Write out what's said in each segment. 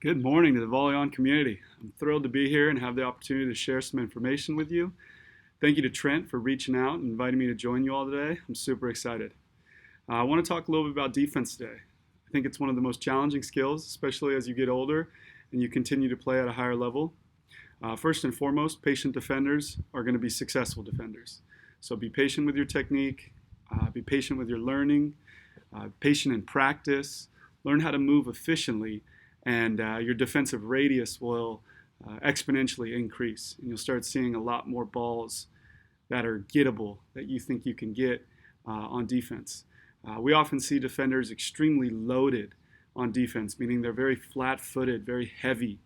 Good morning to the VolleyON community. I'm thrilled to be here and have the opportunity to share some information with you. Thank you to Trent for reaching out and inviting me to join you all today. I'm super excited. I want to talk a little bit about defense today. I think it's one of the most challenging skills, especially as you get older and you continue to play at a higher level. First and foremost, patient defenders are going to be successful defenders. So be patient with your technique, be patient with your learning, patient in practice, learn how to move efficiently, and your defensive radius will exponentially increase. And you'll start seeing a lot more balls that are gettable that you think you can get on defense. We often see defenders extremely loaded on defense, meaning they're very flat-footed, very heavy.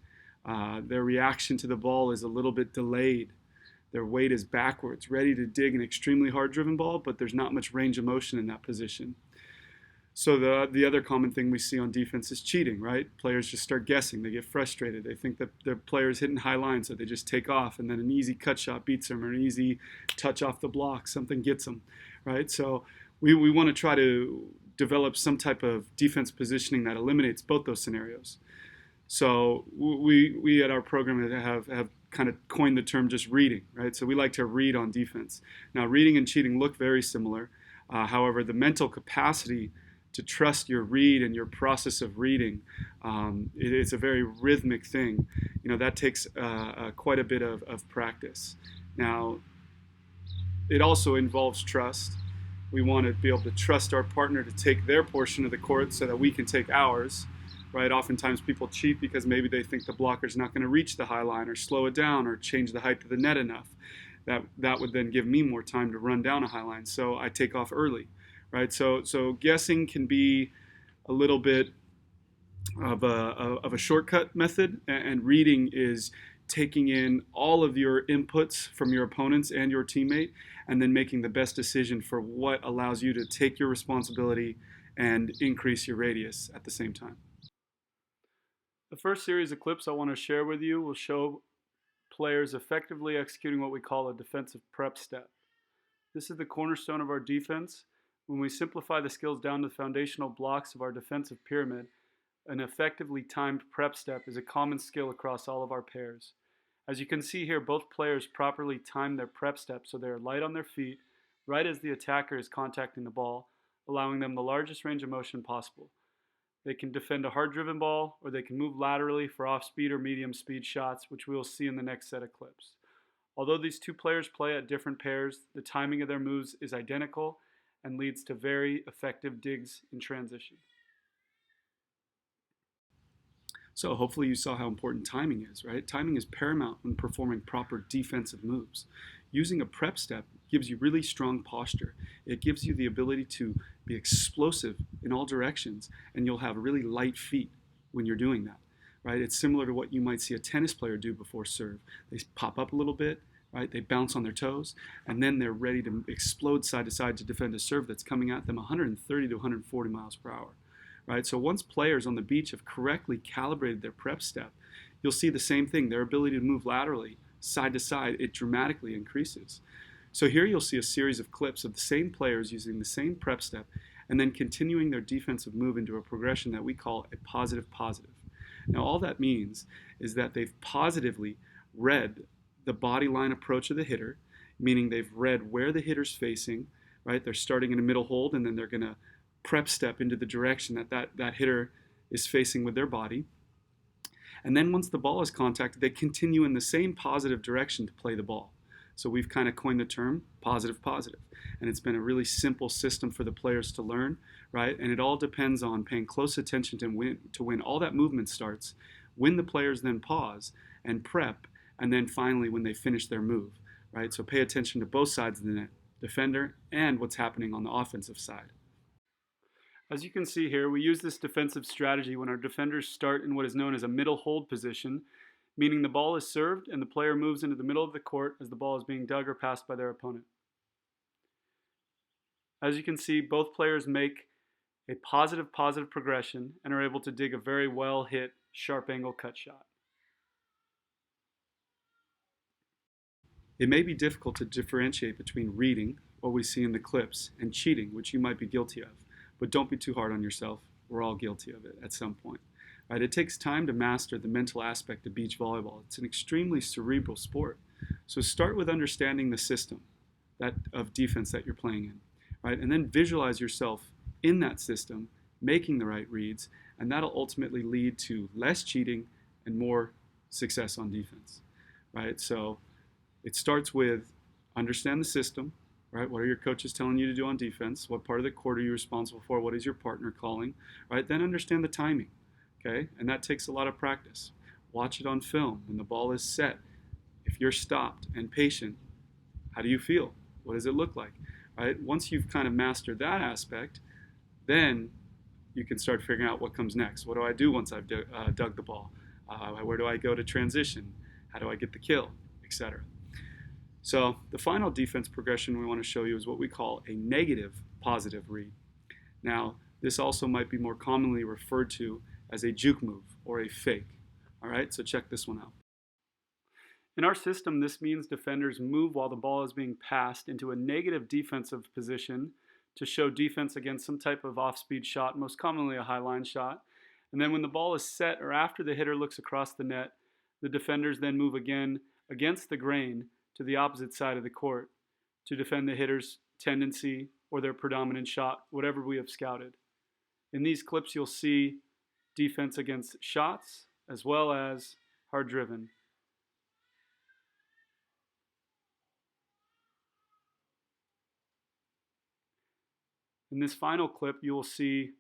Their reaction to the ball is a little bit delayed. Their weight is backwards, ready to dig an extremely hard-driven ball, but there's not much range of motion in that position. So the other common thing we see on defense is cheating, right? Players just start guessing. They get frustrated. They think that their player's hitting high lines, so they just take off, and then an easy cut shot beats them, or an easy touch off the block, something gets them, right? So we want to try to develop some type of defense positioning that eliminates both those scenarios. So we at our program have kind of coined the term just reading, right? So we like to read on defense. Now, reading and cheating look very similar. However, the mental capacity to trust your read and your process of reading, it's a very rhythmic thing. That takes quite a bit of practice. Now, it also involves trust. We want to be able to trust our partner to take their portion of the court so that we can take ours, right? Oftentimes people cheat because maybe they think the blocker's not going to reach the high line or slow it down or change the height of the net enough. That would then give me more time to run down a high line, so I take off early. Right, so guessing can be a little bit of a shortcut method, and reading is taking in all of your inputs from your opponents and your teammate, and then making the best decision for what allows you to take your responsibility and increase your radius at the same time. The first series of clips I want to share with you will show players effectively executing what we call a defensive prep step. This is the cornerstone of our defense. When we simplify the skills down to the foundational blocks of our defensive pyramid, an effectively timed prep step is a common skill across all of our pairs. As you can see here, both players properly time their prep step so they are light on their feet, right as the attacker is contacting the ball, allowing them the largest range of motion possible. They can defend a hard-driven ball, or they can move laterally for off-speed or medium-speed shots, which we will see in the next set of clips. Although these two players play at different pairs, the timing of their moves is identical and leads to very effective digs in transition. So hopefully you saw how important timing is, right? Timing is paramount when performing proper defensive moves. Using a prep step gives you really strong posture. It gives you the ability to be explosive in all directions, and you'll have really light feet when you're doing that, right? It's similar to what you might see a tennis player do before serve. They pop up a little bit, right? They bounce on their toes, and then they're ready to explode side to side to defend a serve that's coming at them 130 to 140 miles per hour, right? So once players on the beach have correctly calibrated their prep step, you'll see the same thing. Their ability to move laterally, side to side, it dramatically increases. So here you'll see a series of clips of the same players using the same prep step and then continuing their defensive move into a progression that we call a positive-positive. Now all that means is that they've positively read the body line approach of the hitter, meaning they've read where the hitter's facing, right? They're starting in a middle hold, and then they're going to prep step into the direction that hitter is facing with their body. And then once the ball is contacted, they continue in the same positive direction to play the ball. So we've kind of coined the term positive-positive. And it's been a really simple system for the players to learn, right? And it all depends on paying close attention to when all that movement starts, when the players then pause and prep, and then finally when they finish their move, right? So pay attention to both sides of the net, defender and what's happening on the offensive side. As you can see here, we use this defensive strategy when our defenders start in what is known as a middle hold position, meaning the ball is served and the player moves into the middle of the court as the ball is being dug or passed by their opponent. As you can see, both players make a positive-positive progression and are able to dig a very well-hit, sharp angle cut shot. It may be difficult to differentiate between reading, what we see in the clips, and cheating, which you might be guilty of. But don't be too hard on yourself. We're all guilty of it at some point. right? It takes time to master the mental aspect of beach volleyball. It's an extremely cerebral sport. So start with understanding the system of defense that you're playing in, right? And then visualize yourself in that system, making the right reads, and that'll ultimately lead to less cheating and more success on defense, right? So it starts with understand the system, right? What are your coaches telling you to do on defense? What part of the court are you responsible for? What is your partner calling, right? Then understand the timing, okay? And that takes a lot of practice. Watch it on film. When the ball is set, if you're stopped and patient, how do you feel? What does it look like, right? Once you've kind of mastered that aspect, then you can start figuring out what comes next. What do I do once I've dug the ball? Where do I go to transition? How do I get the kill, etc. So the final defense progression we want to show you is what we call a negative positive read. Now, this also might be more commonly referred to as a juke move or a fake. All right, so check this one out. In our system, this means defenders move while the ball is being passed into a negative defensive position to show defense against some type of off-speed shot, most commonly a high-line shot. And then when the ball is set or after the hitter looks across the net, the defenders then move again against the grain to the opposite side of the court to defend the hitter's tendency or their predominant shot, whatever we have scouted. In these clips, you'll see defense against shots as well as hard driven. In this final clip, you will see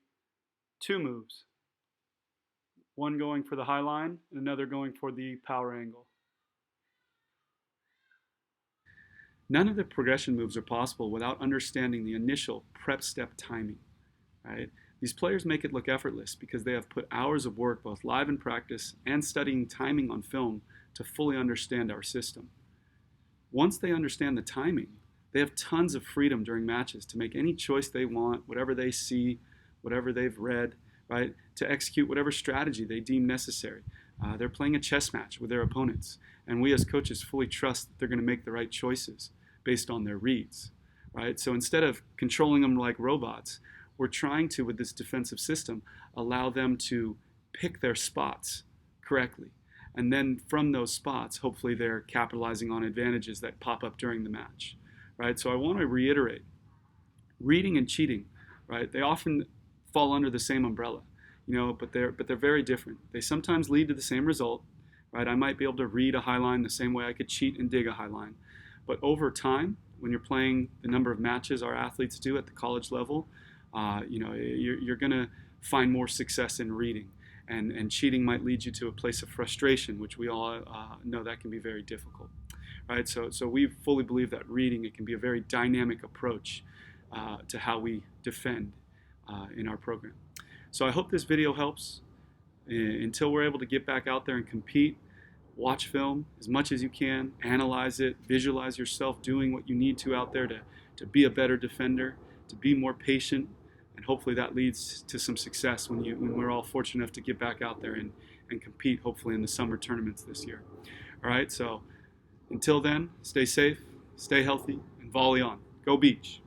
two moves, one going for the high line and another going for the power angle. None of the progression moves are possible without understanding the initial prep step timing, right? These players make it look effortless because they have put hours of work both live in practice and studying timing on film to fully understand our system. Once they understand the timing, they have tons of freedom during matches to make any choice they want, whatever they see, whatever they've read, right? To execute whatever strategy they deem necessary. They're playing a chess match with their opponents, and we as coaches fully trust that they're going to make the right choices based on their reads, right? So instead of controlling them like robots, we're trying to, with this defensive system, allow them to pick their spots correctly. And then from those spots, hopefully they're capitalizing on advantages that pop up during the match, right? So I want to reiterate, reading and cheating, right? They often fall under the same umbrella, but they're very different. They sometimes lead to the same result, right? I might be able to read a high line the same way I could cheat and dig a high line. But over time, when you're playing the number of matches our athletes do at the college level, you're going to find more success in reading. And cheating might lead you to a place of frustration, which we all know that can be very difficult, right? So we fully believe that reading, it can be a very dynamic approach to how we defend in our program. So I hope this video helps. Until we're able to get back out there and compete, watch film as much as you can, analyze it, visualize yourself doing what you need to out there to be a better defender, to be more patient, and hopefully that leads to some success when we're all fortunate enough to get back out there and compete, hopefully in the summer tournaments this year. All right, so until then, stay safe, stay healthy, and volley on. Go Beach.